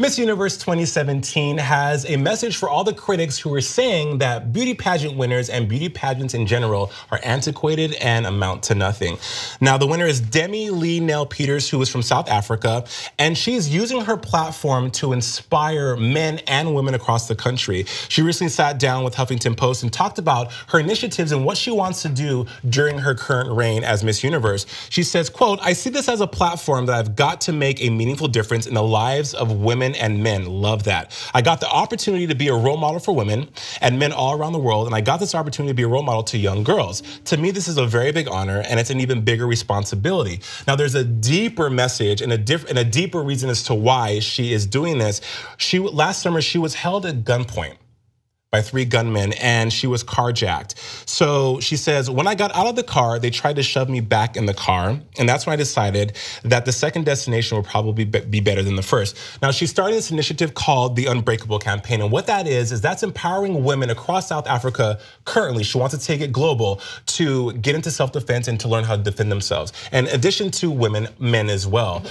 Miss Universe 2017 has a message for all the critics who are saying that beauty pageant winners and beauty pageants in general are antiquated and amount to nothing. Now, the winner is demi-leigh nel-peters, who is from South Africa, and she's using her platform to inspire men and women across the country. She recently sat down with Huffington Post and talked about her initiatives and what she wants to do during her current reign as Miss Universe. She says, quote, "I see this as a platform that I've got to make a meaningful difference in the lives of women and men." Love that. "I got the opportunity to be a role model for women and men all around the world, and I got this opportunity to be a role model to young girls. To me, this is a very big honor, and it's an even bigger responsibility." Now, there's a deeper message and a deeper reason as to why she is doing this. Last summer, she was held at gunpoint by 3 gunmen, and she was carjacked. So she says, "When I got out of the car, they tried to shove me back in the car, and that's when I decided that the second destination would probably be better than the first." Now, she's starting this initiative called the Unbreakable campaign, and what that is that's empowering women across South Africa currently. She wants to take it global to get into self-defense and to learn how to defend themselves. And in addition to women, men as well.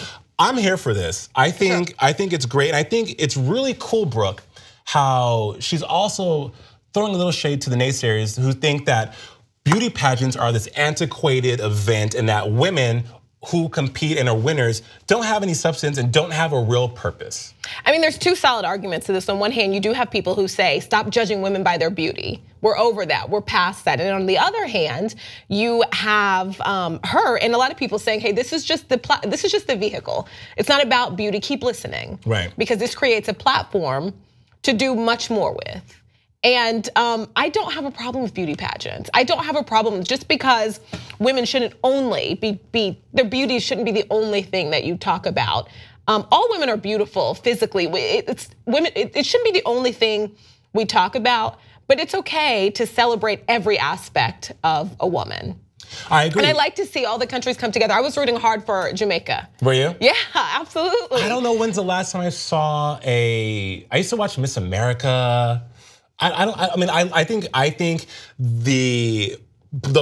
I'm here for this. I think it's great, and I think it's really cool, Brooke, how she's also throwing a little shade to the naysayers who think that beauty pageants are this antiquated event and that women who compete and are winners don't have any substance and don't have a real purpose. I mean, there's 2 solid arguments to this. On one hand, you do have people who say, stop judging women by their beauty. We're over that, we're past that. And on the other hand, you have her and a lot of people saying, hey, this is just the vehicle. It's not about beauty, keep listening. Right. Because this creates a platform to do much more with. And I don't have a problem with beauty pageants. I don't have a problem just because women shouldn't only their beauty shouldn't be the only thing that you talk about. All women are beautiful physically. It shouldn't be the only thing we talk about, but it's okay to celebrate every aspect of a woman. I agree. And I like to see all the countries come together. I was rooting hard for Jamaica. Were you? Yeah, absolutely. I don't know when's the last time I saw I used to watch Miss America. I think the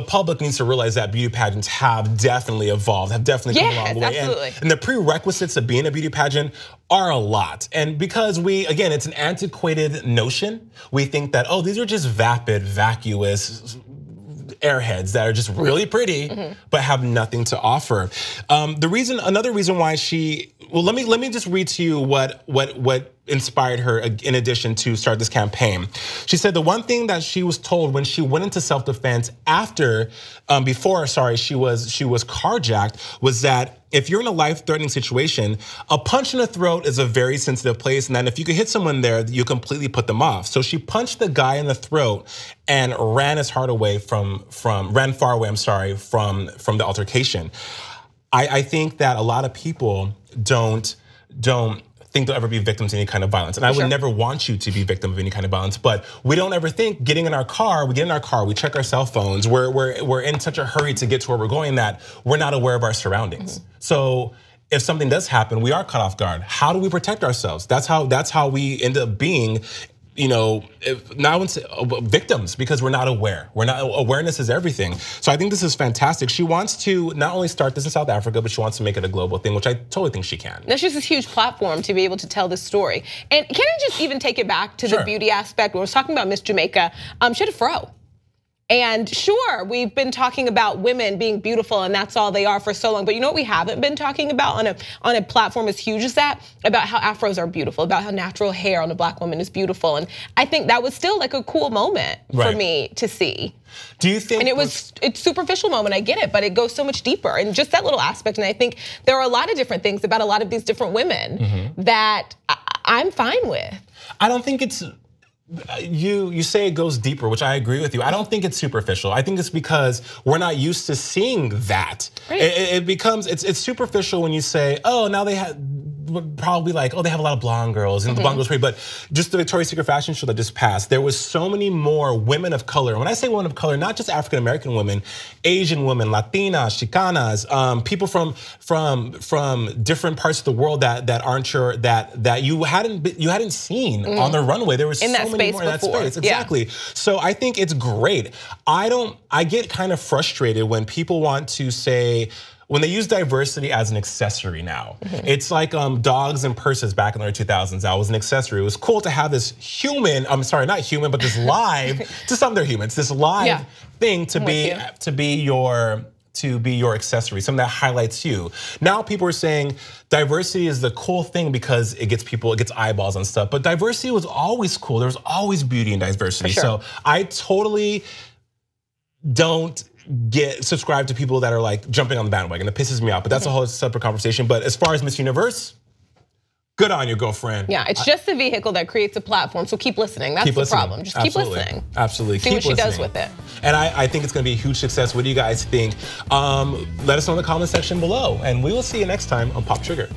public needs to realize that beauty pageants have definitely evolved, have definitely come along the way. Absolutely. And the prerequisites of being a beauty pageant are a lot. And because again, it's an antiquated notion. We think that, oh, these are just vapid, vacuous airheads that are just really pretty, but have nothing to offer. Another reason why let me just read to you what inspired her in addition to start this campaign. She said the one thing that she was told when she went into self-defense before she was carjacked was that if you're in a life-threatening situation, a punch in the throat is a very sensitive place, and then if you could hit someone there, you completely put them off. So she punched the guy in the throat and ran far away from the altercation. I think that a lot of people don't think they'll ever be victims of any kind of violence. And I would never want you to be victim of any kind of violence, but we don't ever think we get in our car, we check our cell phones, we're in such a hurry to get to where we're going that we're not aware of our surroundings. So if something does happen, we are caught off guard. How do we protect ourselves? That's how we end up being, victims, because we're not aware. Awareness is everything. So I think this is fantastic. She wants to not only start this in South Africa, but she wants to make it a global thing, which I totally think she can. Now, she has this huge platform to be able to tell this story. And can I just even take it back to the beauty aspect? When I was talking about Miss Jamaica, she had a fro. And sure, we've been talking about women being beautiful and that's all they are for so long. But you know what we haven't been talking about on a platform as huge as that? About how afros are beautiful, about how natural hair on a black woman is beautiful. And I think that was still like a cool moment for me to see. Do you think? And it's a superficial moment, I get it, but it goes so much deeper. And just that little aspect, and I think there are a lot of different things about a lot of these different women that I'm fine with. I don't think it's, you say it goes deeper, which I agree with you. I don't think it's superficial. I think it's because we're not used to seeing that. Right. It's superficial when you say, oh, now they have, probably like, oh, they have a lot of blonde girls and the blonde girls pretty, but just the Victoria's Secret fashion show that just passed, there was so many more women of color. And when I say women of color, not just African American women, Asian women, Latinas, Chicanas, people from different parts of the world that aren't your that you hadn't seen on the runway. There was so many more in that space. Exactly. So I think it's great. I get kind of frustrated when people want to say, when they use diversity as an accessory now. It's like dogs and purses back in the early 2000s. That was an accessory. It was cool to have this human, I'm sorry, not human, but this live, to some they're humans, this live thing to be your accessory, something that highlights you. Now people are saying diversity is the cool thing because it gets eyeballs on stuff. But diversity was always cool. There was always beauty in diversity. So I totally don't subscribe to people that are like jumping on the bandwagon. It pisses me off, but that's a whole separate conversation. But as far as Miss Universe, good on you, girlfriend. Yeah, it's just a vehicle that creates a platform, so keep listening. That's the problem. Just keep listening. Absolutely. See what she does with it. And I think it's gonna be a huge success. What do you guys think? Let us know in the comment section below, and we will see you next time on Pop Trigger.